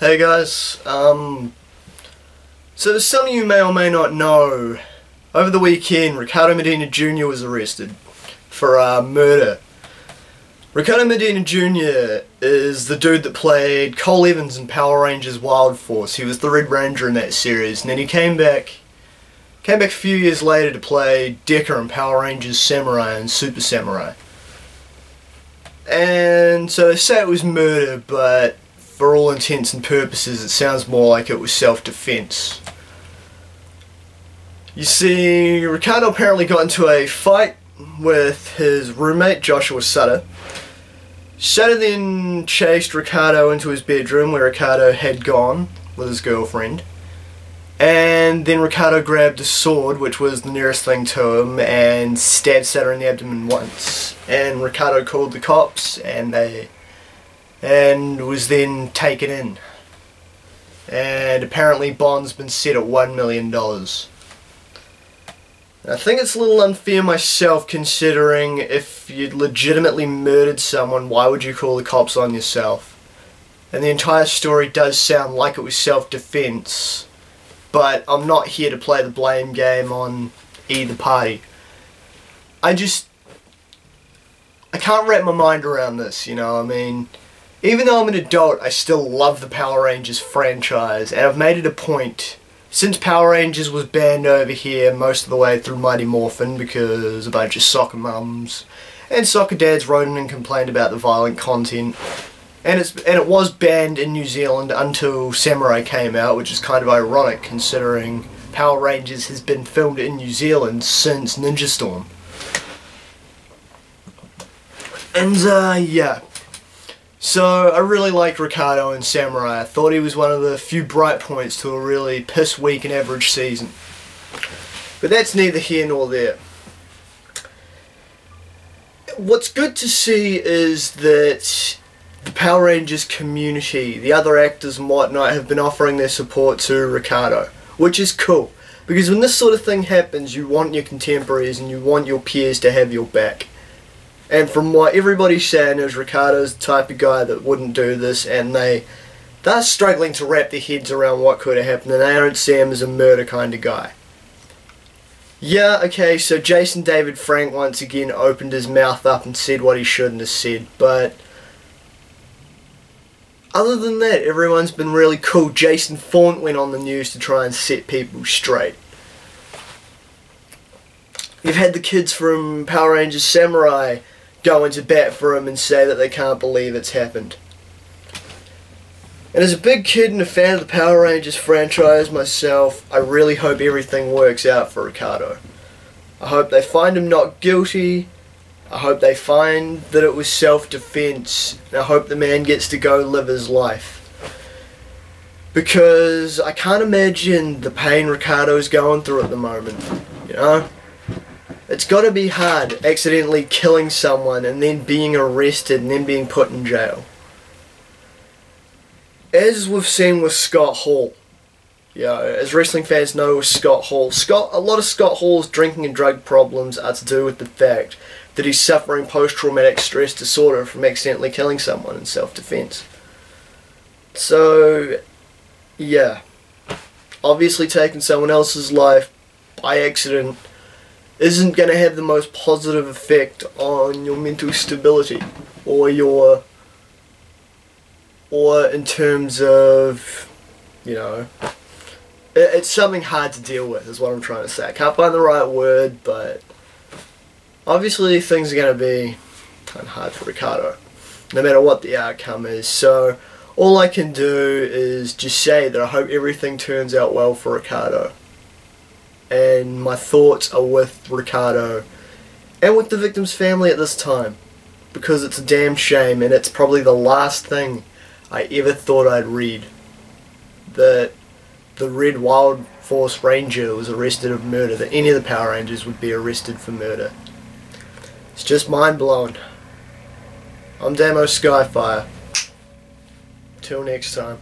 Hey guys, so as some of you may or may not know, over the weekend Ricardo Medina Jr. was arrested for murder. Ricardo Medina Jr. is the dude that played Cole Evans in Power Rangers Wild Force. He was the Red Ranger in that series, and then he came back a few years later to play Decker in Power Rangers Samurai and Super Samurai. And so they say it was murder, but for all intents and purposes it sounds more like it was self-defense. You see, Ricardo apparently got into a fight with his roommate Joshua Sutter. Sutter then chased Ricardo into his bedroom where Ricardo had gone with his girlfriend. And then Ricardo grabbed a sword, which was the nearest thing to him, and stabbed Sutter in the abdomen once. And Ricardo called the cops, and was then taken in. And apparently bond's been set at $1 million. I think it's a little unfair myself, considering if you'd legitimately murdered someone, why would you call the cops on yourself? And the entire story does sound like it was self-defense, but I'm not here to play the blame game on either party. I can't wrap my mind around this, you know. I mean, even though I'm an adult, I still love the Power Rangers franchise, and I've made it a point, since Power Rangers was banned over here most of the way through Mighty Morphin because a bunch of soccer mums and soccer dads wrote in and complained about the violent content, and it was banned in New Zealand until Samurai came out, which is kind of ironic considering Power Rangers has been filmed in New Zealand since Ninja Storm. And yeah. So, I really liked Ricardo in Samurai. I thought he was one of the few bright points to a really piss-weak and average season. But that's neither here nor there. What's good to see is that the Power Rangers community, the other actors and whatnot, have been offering their support to Ricardo, which is cool. Because when this sort of thing happens, you want your contemporaries and you want your peers to have your back. And from what everybody's saying is Ricardo's the type of guy that wouldn't do this, and they're struggling to wrap their heads around what could have happened, and they don't see him as a murder kind of guy. Yeah, okay, so Jason David Frank once again opened his mouth up and said what he shouldn't have said, but other than that, everyone's been really cool. Jason Faunt went on the news to try and set people straight. You've had the kids from Power Rangers Samurai go into bat for him and say that they can't believe it's happened. And as a big kid and a fan of the Power Rangers franchise myself, I really hope everything works out for Ricardo. I hope they find him not guilty. I hope they find that it was self-defense. And I hope the man gets to go live his life. Because I can't imagine the pain Ricardo's going through at the moment, you know? It's got to be hard accidentally killing someone and then being arrested and then being put in jail. As we've seen with Scott Hall, you know, as wrestling fans know with Scott Hall, a lot of Scott Hall's drinking and drug problems are to do with the fact that he's suffering post-traumatic stress disorder from accidentally killing someone in self-defense. So, yeah, obviously taking someone else's life by accident isn't going to have the most positive effect on your mental stability or in terms of, you know, it's something hard to deal with is what I'm trying to say. I can't find the right word, but obviously things are going to be kind of hard for Ricardo no matter what the outcome is. So all I can do is just say that I hope everything turns out well for Ricardo. And my thoughts are with Ricardo and with the victim's family at this time, because it's a damn shame, and it's probably the last thing I ever thought I'd read, that the Red Wild Force Ranger was arrested of murder, that any of the Power Rangers would be arrested for murder. It's just mind-blowing. I'm Damo Skyfire. Till next time.